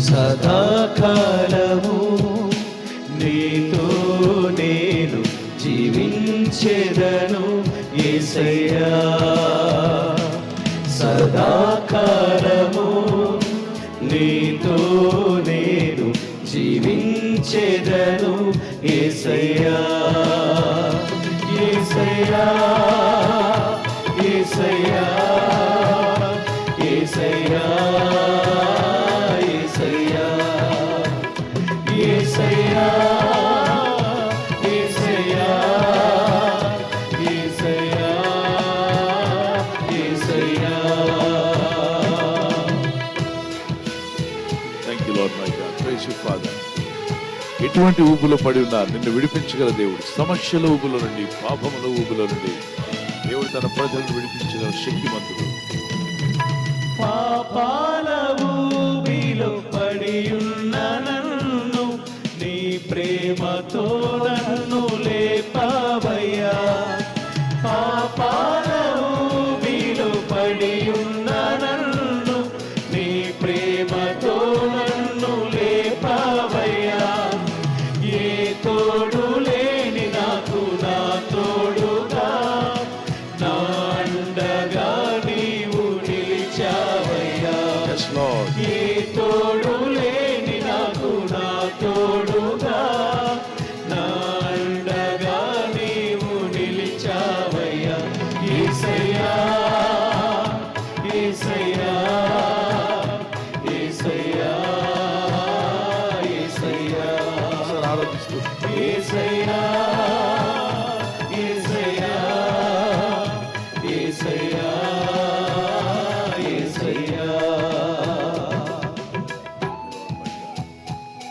సదాకాలము నీతో నేను జీవించెదను యేసయ్యా. సదాకాలము నీతో నేను జీవించెదను యేసయ్యా. యేసయ్యా యేసయ్యా యేసయ్యా యేసయ్యా యేసయ్యా యేసయ్యా యేసయ్యా యేసయ్యా. Thank you Lord my God. Praise you Father. ఎటువంటి ఊబులో పడి ఉన్నా నిన్ను విడిపించగల దేవుడు. సమస్యల ఊబులో నుండి, పాపముల ఊబులో నుండి దేవుడు తన ప్రజలను విడిపించగల శక్తిమంతుడు. పాపాల ఊబిలో పడి ఉన్న నన్ను నీ ప్రేమతో నన్ను లేపావయ్యా. పాపాల ఊబిలో పడి ఉన్న నన్ను నీ ప్రేమతో నన్ను లేపావయ్యా. ఏ తోడు లేని నాకు నా తోడుగా నా అండగా నీవు నిలిచావయ్యా. Yes, Lord. ఏ తోడు లేని నాకు నా తోడుగా నా అండగా నీవు నిలిచావయ్యా. యేసయ్యా యేసయ్యా యేసయ్యా యేసయ్యా ఒకసారి ఆరాధిస్తూ యేసయ్యా యేసయ్యా యేసయ్యా యేసయ్యా.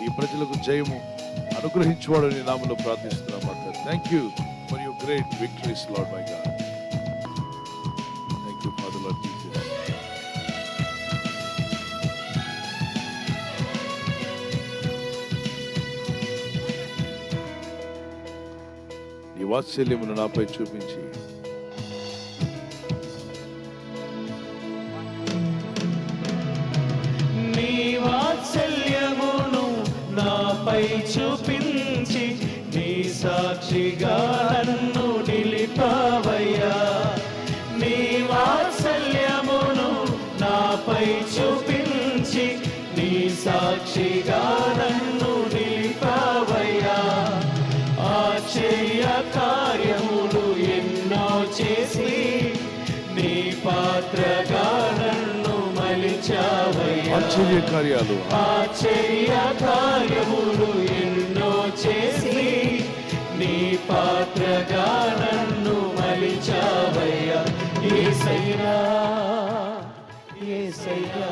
ఈ ప్రజలకు జయము అనుగ్రహించువాడు నీ నామములో ప్రార్థిస్తున్నాం. Thank you for your great victories lord my God. Thank you for the lord Jesus. నీ వాత్సల్యమును నాపై చూపించి నీ వాత్సల్యమును నాపై చూపించి నీ సాక్షిగా నన్ను నిలిపావయ్యా. నీ వాత్సల్యమును నాపై చూపించి నీ సాక్షిగా నన్ను నిలిపావయ్యా. ఆశ్చర్య కార్యములు ఎన్నో చేసి నీ పాత్రగా నన్ను మలిచావయ్యా. ఆశ్చర్య కార్యాలు ఆశ్చర్య కార్యములు ఎన్నో చేసి నీ పాత్రగా నన్ను మలిచావయ్యా. యేసయ్యా యేసయ్యా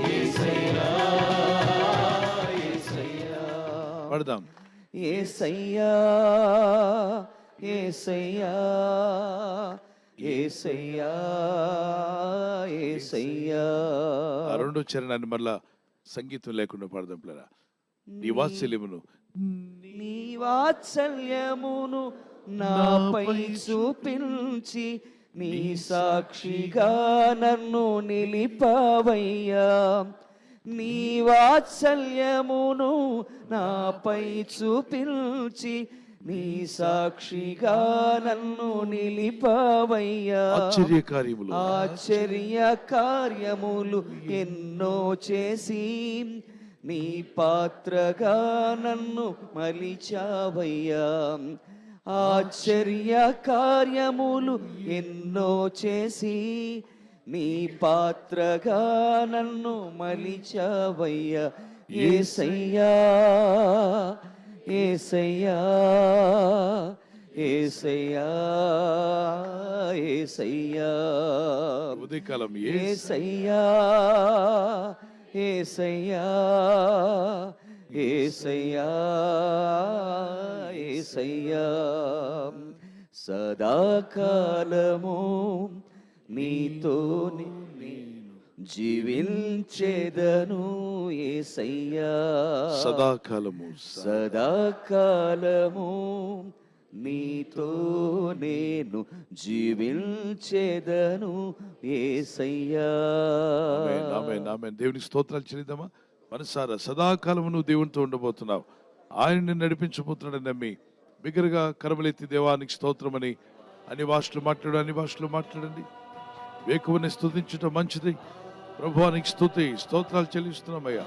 యేసయ్యా యేసయ్యా. పడదాం. యేసయ్యా యేసయ్యా యేసయ్యా యేసయ్యా. ఆ రెండో చరణాన్ని మళ్ళా సంగీతం లేకుండా పాడదాం పిల్లరా. నీ వాత్సల్యమును నీ వాత్సల్యమును నాపై చూపించి నీ సాక్షిగా నన్ను నిలిపావయ్యా. నీ వాత్సల్యమును నాపై చూపించి నీ సాక్షిగా నన్ను నిలిపావయ్యా. ఆశ్చర్య కార్యములు ఆశ్చర్య కార్యములు ఎన్నో చేసి నీ పాత్రగా నన్ను మలిచావయ్యా. ఆశ్చర్య కార్యములు ఎన్నో చేసి నీ పాత్రగా నన్ను మలిచావయ్యా. యేసయ్యా యేసయ్యా యేసయ్యా యేసయ్యా ఉదయకాలం యేసయ్యా యేసయ్యా యేసయ్యా యేసయ్యా. సదాకాలము నీతో నేను జీవించెదను యేసయ్యా. సదాకాలము సదాకాలము నీతో నేను జీవించేదను యేసయ్యా. ఆమేన్, ఆమేన్, ఆమేన్. దేవునికి స్తోత్రాలు చెల్లిద్దామా? మనసారా సదాకాలము నువ్వు దేవునితో ఉండబోతున్నావు. ఆయన నిన్ను నడిపించబోతున్నాడని నమ్మి బిగ్గరగా కరమలెత్తి దేవానికి స్తోత్రమని అన్ని భాషలు మాట్లాడండి. వేకువని స్తుతించటం మంచిది. ప్రభువానికి స్తోత్రాలు చెల్లిస్తున్నామయ్యా.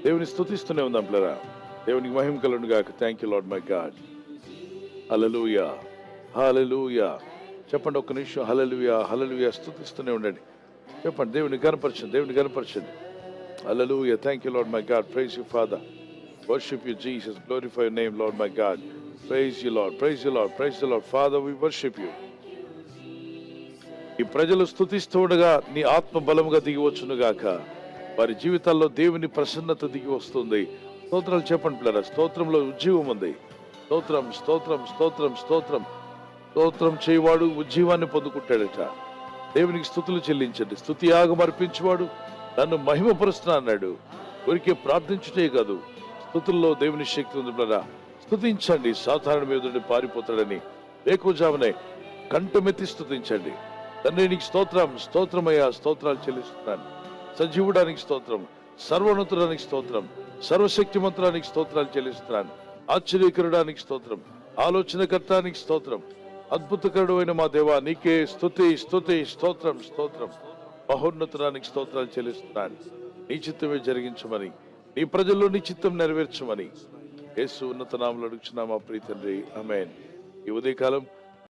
దేవుని స్తుతిస్తూనే ఉందాం పిల్లరా. దేవునికి మహిమ కలుగును గాక. Thank you Lord my God. Hallelujah, hallelujah. చెప్పండి ఒక్క నిమిషం. హల్లెలూయా, హల్లెలూయా స్తుతిస్తూనే ఉండండి. చెప్పండి దేవుని గణపరచండి. Hallelujah. Thank you Lord my God. Praise you Father. Worship you Jesus. Glorify your name Lord my God. Praise you Lord, praise you Lord, praise the Lord. Father we worship you. ఈ ప్రజలు స్తుతిస్తూ ఉండగా నీ ఆత్మ బలముగా దిగి వచ్చును గాక. వారి జీవితాల్లో దేవుని ప్రసన్నత దిగి వస్తుంది. స్తోత్రాలు చెప్పండి పిల్లరా. స్తోత్రంలో ఉజ్జీవం ఉంది. స్తోత్రం, స్తోత్రం, స్తోత్రం, స్తోత్రం. స్తోత్రం చేయవాడు ఉజ్జీవాన్ని పొందుకుంటాడట. దేవునికి స్తుతులు చెల్లించండి. స్తుతి యాగం అర్పించేవాడు నన్ను మహిమపరుస్తున్నా అన్నాడు. ఊరికే ప్రార్థించుటే కాదు, స్తుతుల్లో దేవుని శక్తి ఉంది పిల్లరా. స్తుతించండి. సాధారణ మీద పారిపోతాడని వేకువజామునే కంఠమెత్తి స్తుతించండి. తండ్రి నీకు స్తోత్రం, స్తోత్రమయ్యా, స్తోత్రాలు చెల్లిస్తున్నాను. సజీవుడానికి స్తోత్రం, సర్వోన్నతుడానికి స్తోత్రం, సర్వశక్తిమంతుడానికి స్తోత్రాలు చెల్లిస్తున్నాను. ఆశ్చర్యకరుడానికి స్తోత్రం, ఆలోచనకర్తానికి స్తోత్రం, అద్భుతకరుడు అయిన మా దేవా నీకే స్తుతి, స్తుతి, స్తోత్రం, స్తోత్రం. మహోన్నతుడానికి స్తోత్రాలు చెల్లిస్తున్నాను. నీ చిత్తమే జరిగించమని, నీ ప్రజల్లో నీ చిత్తం నెరవేర్చమని యేసు ఉన్నత నామములో అడుగుచున్నాము మా ప్రియ తండ్రి. ఆమేన్. ఈ ఉదయకాలం